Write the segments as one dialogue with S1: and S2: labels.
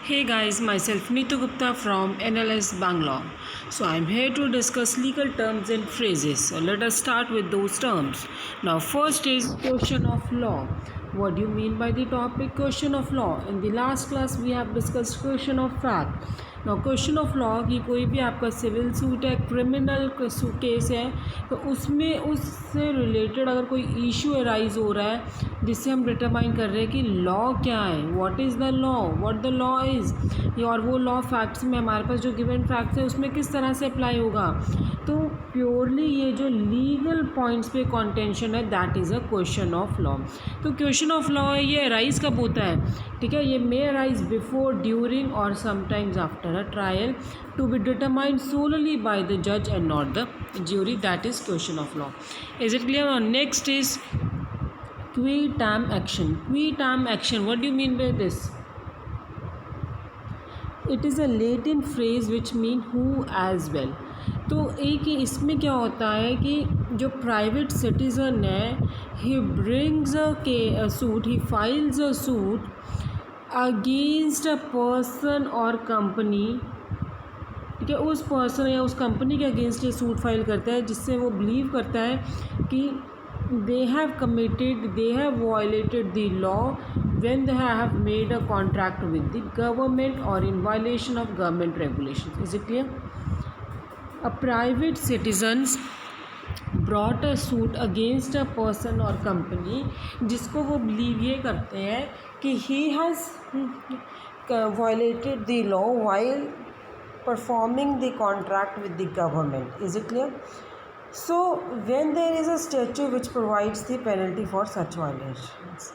S1: Hey guys, myself Neetu Gupta from NLS Bangalore. So I'm here to discuss legal terms and phrases. So let us start with those terms. Now first is question of law. What do you mean by the topic question of law? In the last class we have discussed question of fact. Now question of law कि कोई भी आपका civil suit है, criminal case है, तो उसमें उससे related अगर कोई इशू अराइज हो रहा है जिससे हम डिटरमाइन कर रहे हैं कि लॉ क्या है, what is the law, what the law is, और वो लॉ फैक्ट्स में हमारे पास जो गिवन फैक्ट्स है उसमें किस तरह से अप्लाई होगा। तो प्योरली ये जो लीगल पॉइंट्स पे कॉन्टेंशन है that is a question of law. तो क्वेश्चन ऑफ लॉ है, ये अराइज कब होता है, ठीक है, ये मे अराइज बिफोर, ड्यूरिंग और sometimes after a trial to be determined solely by the जज and not the jury. That is question of law. Is it clear? Next is qui tam action. Qui tam action, what do you mean by this? It is a Latin phrase which mean who as well. तो एक इसमें क्या होता है कि जो private citizen है, he brings a suit, he files a suit against a person और कंपनी, ठीक है, उस पर्सन या उस कंपनी के अगेंस्ट ये सूट फाइल करता है जिससे वो बिलीव करता है कि they have committed, they have violated the law when they have made a contract with the government और in violation of government regulation. Is it clear? A private citizens brought a suit against a person और company जिसको वो believe ये करते हैं कि he has violated the law while performing the contract with the government. Is it clear? So when there is a statute which provides the penalty for such violations,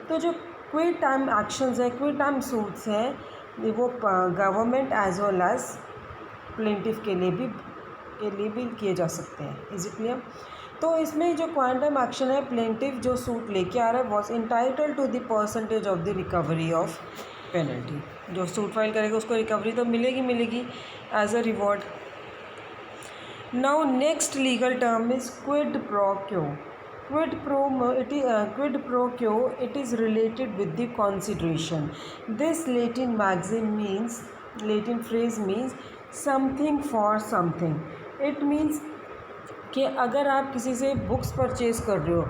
S1: तो जो qui tam actions है, qui tam suits हैं, वो government as well as plaintiff के लिए भी किए जा सकते हैं। Is it clear? तो इसमें जो क्विट टाइम एक्शन है, प्लेंटिफ जो सूट लेके आ रहा है was entitled to the percentage of the recovery of penalty. जो सूट फाइल करेगा उसको रिकवरी तो मिलेगी as a reward. Now next legal term is quid pro क्यो। क्विड प्रो क्यो, it is related with the consideration. This Latin phrase means something for something. It means कि अगर आप किसी से बुक्स परचेज कर रहे हो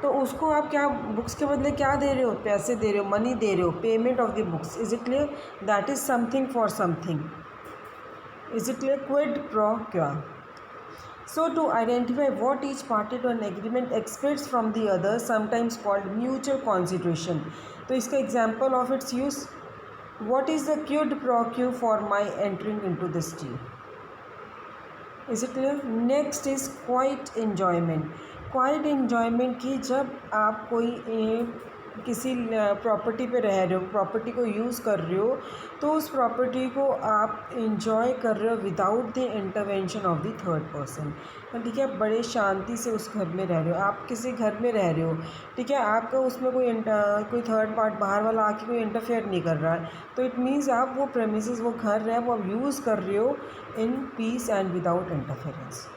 S1: तो उसको आप क्या, बुक्स के बदले क्या दे रहे हो, पैसे दे रहे हो, मनी दे रहे हो, payment of the books. Is it clear? That is something for something. Is it clear? Quid pro क्यो। So to identify what each party to an agreement expects from the other, sometimes called mutual consideration. तो इसका example of its use, what is the quid pro quo for my entering into this deal? Is it clear? Next is quiet enjoyment. Quite enjoyment की, जब आप कोई किसी property पे रह रहे हो, प्रॉपर्टी को यूज़ कर रहे हो, तो उस प्रॉपर्टी को आप इन्जॉय कर रहे हो without the intervention of the third person. ठीक है, बड़े शांति से उस घर में रह रहे हो, आप किसी घर में रह रहे हो, ठीक है, आपका उसमें कोई थर्ड पार्ट बाहर वाला आके कोई इंटरफेयर नहीं कर रहा है, तो इट मीन्स आप वो प्रेमिसेस, वो घर है, वो आप यूज़ कर रहे हो in peace and without interference.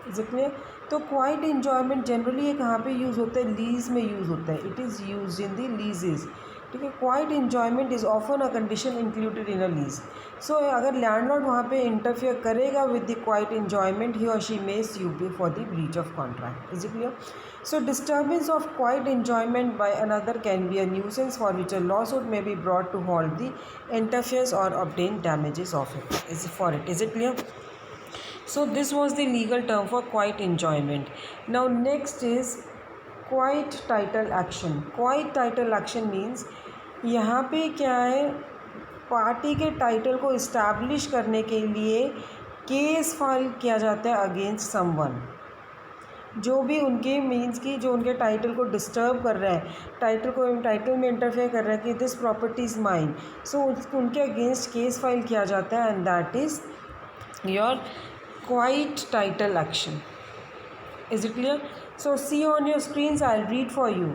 S1: Is it clear? तो क्वाइट इन्जॉयमेंट जनरली ये कहाँ पे यूज़ होता है? लीज में यूज़ होता है। It is use in the leases. ठीक है, quiet enjoyment is often a condition included in a lease. So अगर लैंडलॉर्ड वहाँ पे इंटरफेयर करेगा with the quiet enjoyment, he और she may sue you for the breach of contract. Is it clear? So disturbance of quiet enjoyment by another can be a nuisance for which a lawsuit may be brought to halt the interference or obtain damages of it. Is it clear? So this was the legal term for quiet enjoyment. Now next is quiet title action. Quiet title action means यहाँ पे क्या है, party के title को establish करने के लिए case file किया जाता है अगेंस्ट समवन, जो भी उनके मीन्स की जो उनके टाइटल को डिस्टर्ब कर रहा है, टाइटल में इंटरफेयर कर रहा है कि दिस प्रॉपर्टी इज़ माइन, सो उनके अगेंस्ट केस फाइल किया जाता है and that is your quiet title action. Is it clear? So see on your screens, I'll read for you.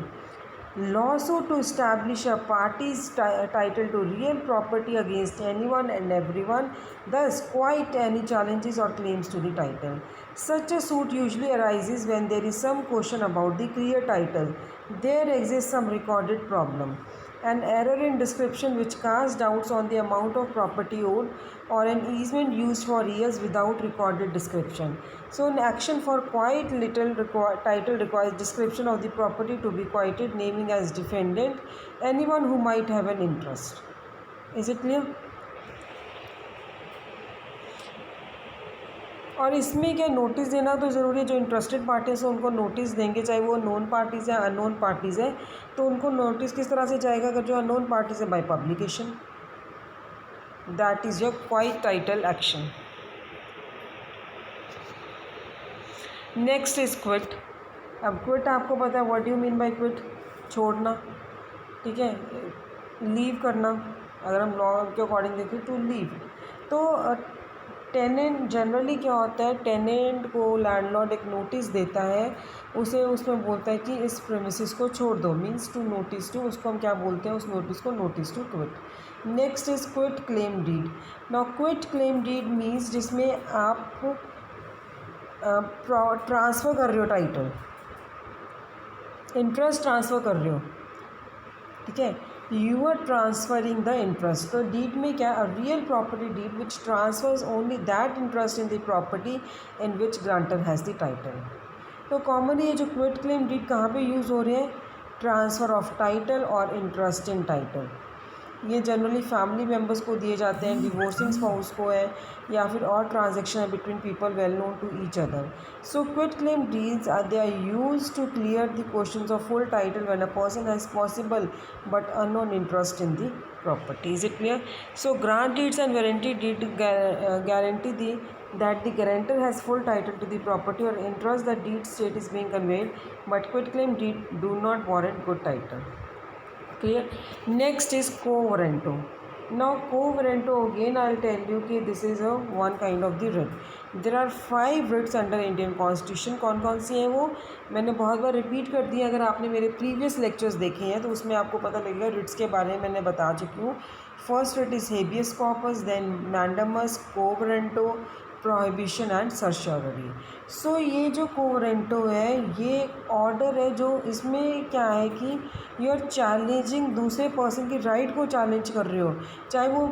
S1: Lawsuit to establish a party's title to real property against anyone and everyone, thus quite any challenges or claims to the title. Such a suit usually arises when there is some question about the clear title. There exists some recorded problem. An error in description which casts doubts on the amount of property owed, or an easement used for years without recorded description. So an action for quite little title requires description of the property to be quieted, naming as defendant anyone who might have an interest. Is it clear? और इसमें क्या notice देना तो ज़रूरी है, जो interested parties हैं उनको नोटिस देंगे, चाहे वो नोन पार्टीज़ हैं अननोन पार्टीज़ हैं, तो उनको नोटिस किस तरह से जाएगा? अगर जो अननोन पार्टीज़ है by publication. That is your quiet title action. Next is quit. अब क्विट आपको पता है, what do you mean by quit? छोड़ना, ठीक है, लीव करना. अगर हम लॉ के अकॉर्डिंग देखें टू लीव, तो टेनेंट जनरली क्या होता है, टेनेंट को लैंडलॉर्ड एक नोटिस देता है, उसे उसमें बोलता है कि इस प्रेमिसेस को छोड़ दो, मीन्स टू नोटिस टू, उसको हम क्या बोलते हैं, उस नोटिस को notice to quit. Next is quit claim deed. Now quit claim deed means जिसमें आप ट्रांसफ़र कर रहे हो टाइटल, इंटरेस्ट ट्रांसफ़र कर रहे हो, ठीक है, you are transferring the interest. तो deed में क्या, a real property deed which transfers only that interest in the property in which grantor has the title. तो commonly ये जो quit claim deed कहाँ पे यूज़ हो रहे हैं? ट्रांसफ़र ऑफ टाइटल और इंटरेस्ट इन टाइटल. ये जनरली फैमिली मेम्बर्स को दिए जाते हैं, डिवोर्सिंग स्पाउस को है, या फिर और ट्रांजेक्शन है between people well known to each other. So quit claim deeds they are used to clear the questions of full title when a person has possible but unknown interest in the property. Is it clear? So grant deeds and warranty deed guarantee दी that the guarantor has full title to the property or interest the deed state is being conveyed, but quit claim deed do not warrant good title. Clear? Next is quo warranto. Now quo warranto, again I'll tell you कि this is a one kind of the writ. There are 5 writs under Indian Constitution. कौन कौन सी हैं वो मैंने बहुत बार repeat कर दी. अगर आपने मेरे प्रीवियस लेक्चर्स देखे हैं तो उसमें आपको पता लगेगा रिट्स के बारे में मैंने बता चुकी हूँ. First writ is habeas corpus, then mandamus, quo warranto, prohibition and certiorari. So ये जो quo warranto है ये ऑर्डर है जो इसमें क्या है कि यू आर चैलेंजिंग दूसरे पर्सन की राइट को चैलेंज कर रहे हो, चाहे वो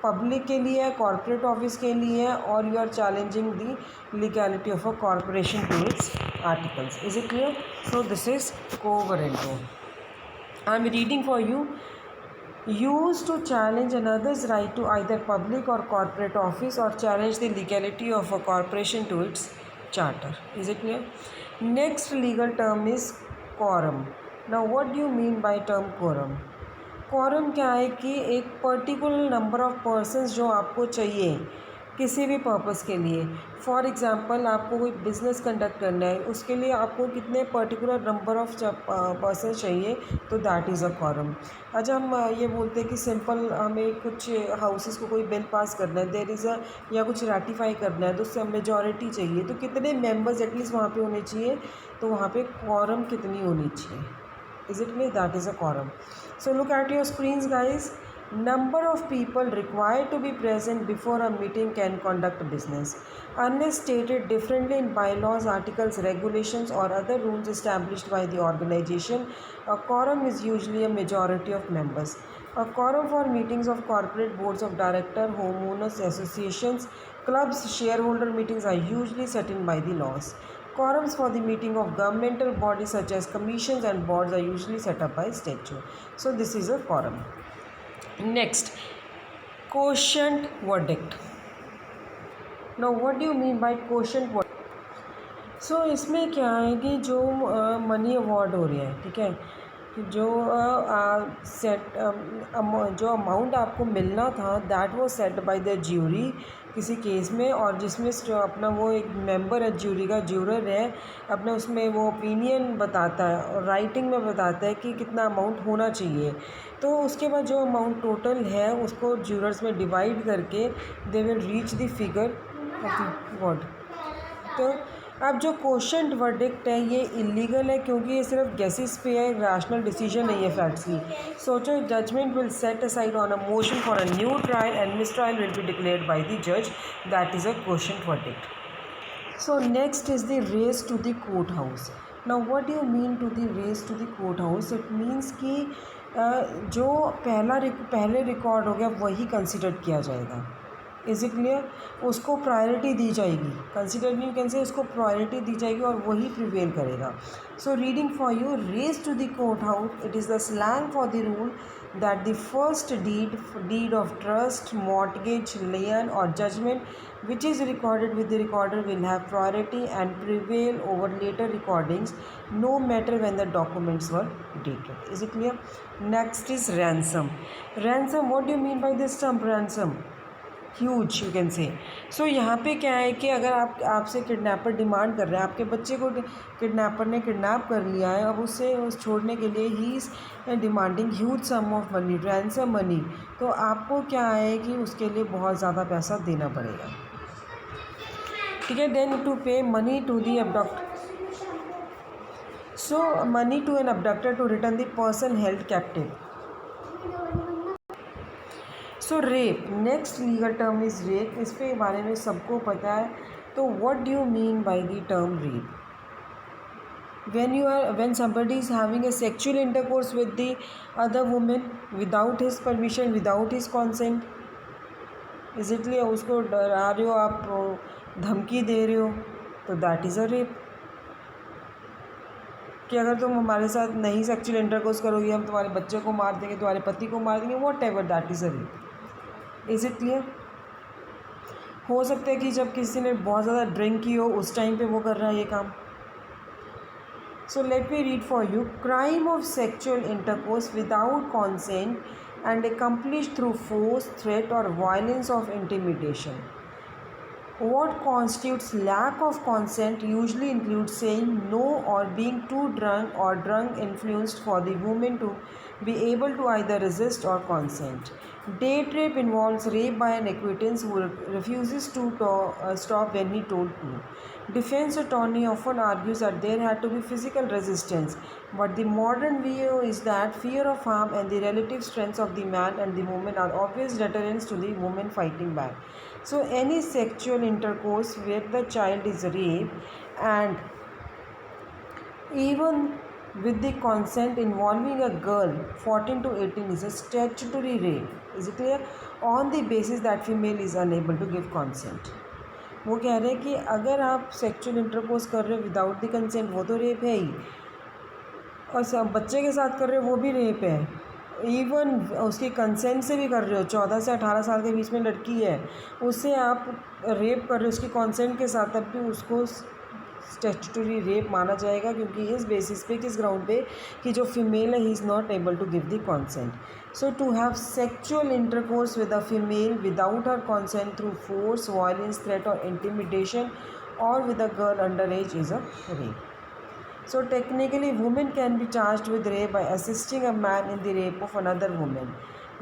S1: पब्लिक के लिए है, कॉर्पोरेट ऑफिस के लिए है, और you are challenging the legality of a corporation to its articles. Is it clear? So this is quo warranto. I am reading for you. Used to challenge another's right to either public or corporate office or challenge the legality of a corporation to its charter. Is it clear? Next legal term is quorum. Now what do you mean by term quorum? quorum क्या है कि एक particular number of persons जो आपको चाहिए किसी भी purpose के लिए. फॉर एग्ज़ाम्पल आपको कोई बिज़नेस कंडक्ट करना है, उसके लिए आपको कितने पर्टिकुलर नंबर ऑफ पर्सन चाहिए, तो दैट इज़ अ quorum. अच्छा, हम ये बोलते हैं कि सिंपल हमें कुछ हाउसेस को कोई बिल पास करना है, देयर इज़ अ, या कुछ रेटिफाई करना है, तो उससे मेजॉरिटी चाहिए, तो कितने मेंबर्स एटलीस्ट वहाँ पे होने चाहिए, तो वहाँ पे quorum कितनी होनी चाहिए. Is it mean that is a quorum. So look at your screens guys. Number of people required to be present before a meeting can conduct business. Unless stated differently in bylaws, articles, regulations, or other rules established by the organization, a quorum is usually a majority of members. A quorum for meetings of corporate boards of directors, homeowners associations, clubs, shareholder meetings are usually set in by the laws. Quorums for the meeting of governmental bodies such as commissions and boards are usually set up by statute. So this is a quorum. Next, quotient verdict. Now what do you mean by quotient verdict? So इसमें क्या है कि जो money award हो रही है, ठीक है, जो जो अमाउंट आपको मिलना था दैट वो सेट बाय द ज्यूरी किसी केस में, और जिसमें अपना वो एक मेंबर है ज्यूरी का, ज्यूरर है, अपने उसमें वो ओपिनियन बताता है और राइटिंग में बताता है कि कितना अमाउंट होना चाहिए. तो उसके बाद जो अमाउंट टोटल है उसको ज्यूरर्स में डिवाइड करके they will reach the figure of the word. तो अब जो क्वोशंट वर्डिक्ट है ये इलीगल है क्योंकि ये सिर्फ गेसेस पे है, रैशनल डिसीजन नहीं है फैक्ट्स की. सोचो judgement will set aside on a motion for a new trial and mistrial will be declared by the जज. That is a quotient verdict. So next is the race to the courthouse. Now what do you mean to the race to the courthouse? It means कि जो पहले record हो गया वही consider किया जाएगा। Is it clear? उसको priority दी जाएगी, कंसिडर नहीं कैन से, उसको प्रायोरिटी दी जाएगी और वही प्रिवेल करेगा। So reading for you, race to the courthouse, it is the slang for the rule that the first deed of trust, mortgage, lien or judgment which is recorded with the recorder will have priority and prevail over later recordings, no matter when the documents were dated. Is it clear? Next is ransom. Ransom, what do you mean by this term ransom? Huge you can say. So यहाँ पे क्या है कि अगर आपसे kidnapper demand कर रहे हैं, आपके बच्चे को किडनैपर ने किडनैप कर लिया है, अब उससे उस छोड़ने के लिए he is demanding huge sum of money, ransom money, तो आपको क्या है कि उसके लिए बहुत ज़्यादा पैसा देना पड़ेगा। ठीक है, then to pay money to the abduct, so money to an abductor to return the person held captive. So rape, next legal term is rape, इस पे बारे में सबको पता है। तो what do you mean by the term rape? when somebody is having a sexual intercourse with the other woman without his permission, without his consent, is it clear? उसको डरा रहे हो आप, धमकी दे रहे हो, तो दैट इज़ अ रेप। कि अगर तुम हमारे साथ नहीं सेक्सुअल इंटरकोर्स करोगे, हम तुम्हारे बच्चे को मार देंगे, तुम्हारे पति को मार देंगे, what ever, that is a rape. Is it clear? हो सकता है कि जब किसी ने बहुत ज़्यादा ड्रिंक की हो उस टाइम पे वो कर रहा है ये काम। So let me read for you, crime of sexual intercourse without consent and accomplished through force, threat और violence of intimidation. What constitutes lack of consent usually includes saying no or being too drunk or drunk influenced for the woman to be able to either resist or consent. Date rape involves rape by an acquaintance who refuses to stop when he told to. Defense attorney often argues that there had to be physical resistance, but the modern view is that fear of harm and the relative strengths of the man and the woman are obvious deterrents to the woman fighting back. So any sexual intercourse where the child is raped and even with the consent involving a girl 14 to 18 is a statutory rape. Is it clear? On the basis that female is unable to give consent. वो कह रहे हैं कि अगर आप sexual intercourse कर रहे हो विदाउट द कंसेंट, वो तो रेप है ही, और सब बच्चे के साथ कर रहे हो वो भी रेप है। इवन उसकी कंसेंट से भी कर रहे हो, 14 से 18 साल के बीच में लड़की है, उससे आप रेप कर रहे हो उसकी कंसेंट के साथ, तब भी उसको स्टैट्यूटरी रेप माना जाएगा। क्योंकि इस बेसिस पे, किस ग्राउंड पे, कि जो फीमेल है ही is not able to give the consent. So to have sexual intercourse with a female without her consent through force, violence, threat और इंटिमिडेशन और with a girl underage is a rape. So technically, women can be charged with rape by assisting a man in the rape of another woman.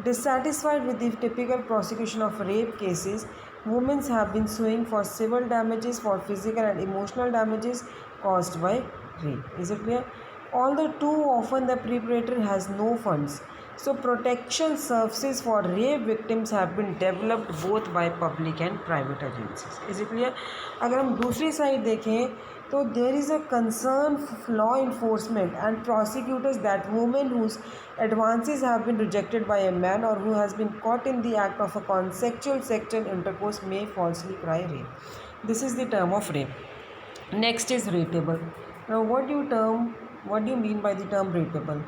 S1: Dissatisfied with the typical prosecution of rape cases, women have been suing for civil damages for physical and emotional damages caused by rape. Is it clear? Although too often the perpetrator has no funds, so protection services for rape victims have been developed both by public and private agencies. Is it clear? अगर हम दूसरी side देखें तो there is a concern for law enforcement and prosecutors that women whose advances have been rejected by a man or who has been caught in the act of a consensual sexual intercourse may falsely cry rape. This is the term of rape. Next is rateable. Now what do you mean by the term rateable?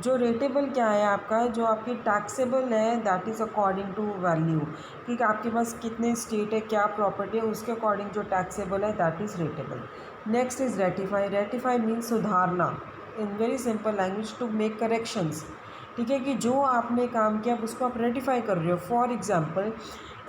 S1: जो रेटेबल क्या है आपका, जो आपकी taxable है, that is according to value, कि आपके पास कितने स्टेट है, क्या प्रॉपर्टी है, उसके अकॉर्डिंग जो टैक्सेबल है that is ratable. Next is ratify. Ratify means सुधारना, in very simple language, to make corrections. ठीक है, कि जो आपने काम किया उसको आप रेटिफाई कर रहे हो. फॉर एग्जाम्पल,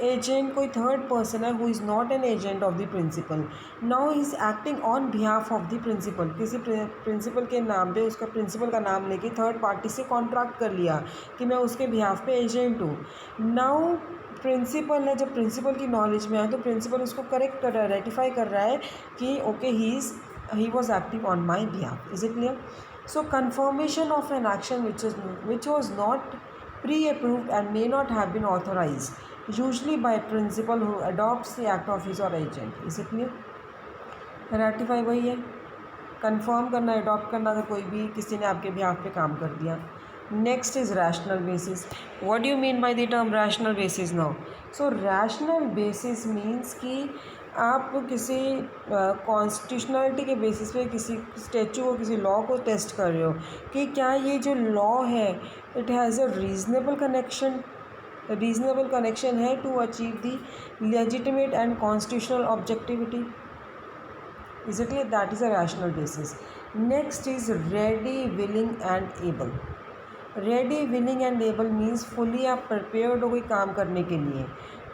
S1: एजेंट कोई थर्ड पर्सन है who is not an agent of the principal, now he is acting on behalf of the principal. किसी प्रिंसिपल के नाम पे, उसका प्रिंसिपल का नाम लेके थर्ड पार्टी से कॉन्ट्रैक्ट कर लिया कि मैं उसके बिहाफ पे एजेंट हूँ. नाउ प्रिंसिपल है, जब प्रिंसिपल की नॉलेज में है तो प्रिंसिपल उसको करेक्ट कर रहा है, रेटिफाई कर रहा है कि okay he was acting on my behalf. Is it clear? So confirmation of an action which was not pre-approved and may not have been authorized, usually by a principal who adopts the act of his or agent. Is it clear? Ratify वही है, confirm करना, adopt करना. अगर कोई भी किसी ने आपके बिहाफ पे काम कर दिया, Next is rational basis. What do you mean by the term rational basis now? So rational basis means कि आप किसी कॉन्स्टिट्यूशनलिटी के बेसिस पे किसी स्टैचू को, किसी लॉ को टेस्ट कर रहे हो कि क्या ये जो लॉ है it has a reasonable connection है to achieve the legitimate and constitutional objectivity. Is it clear? That is a rational basis. Next is ready, willing and able. Ready willing and able means fully आप prepared हो कोई काम करने के लिए.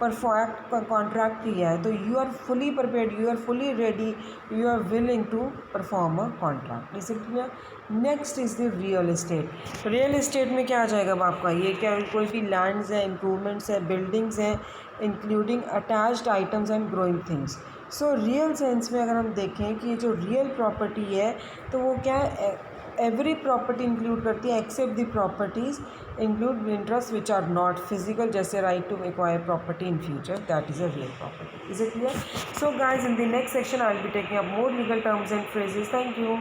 S1: Perfect contract किया है तो you are fully prepared, you are fully ready, you are willing to perform a contract. Is it clear? Next is the real estate. Real estate में क्या आ जाएगा अब आपका, ये क्या कोई भी लैंड्स है, इम्प्रूवमेंट्स है, बिल्डिंग्स हैं, including attached items and growing things. So real sense में अगर हम देखें कि ये जो रियल प्रॉपर्टी है तो वो क्या है, एवरी प्रॉपर्टी इंक्लूड करती है except the properties include interest which are not physical, जैसे right to acquire property in future, that is a real property. Is it clear? So guys in the next section I will be taking up more legal terms and phrases. Thank you.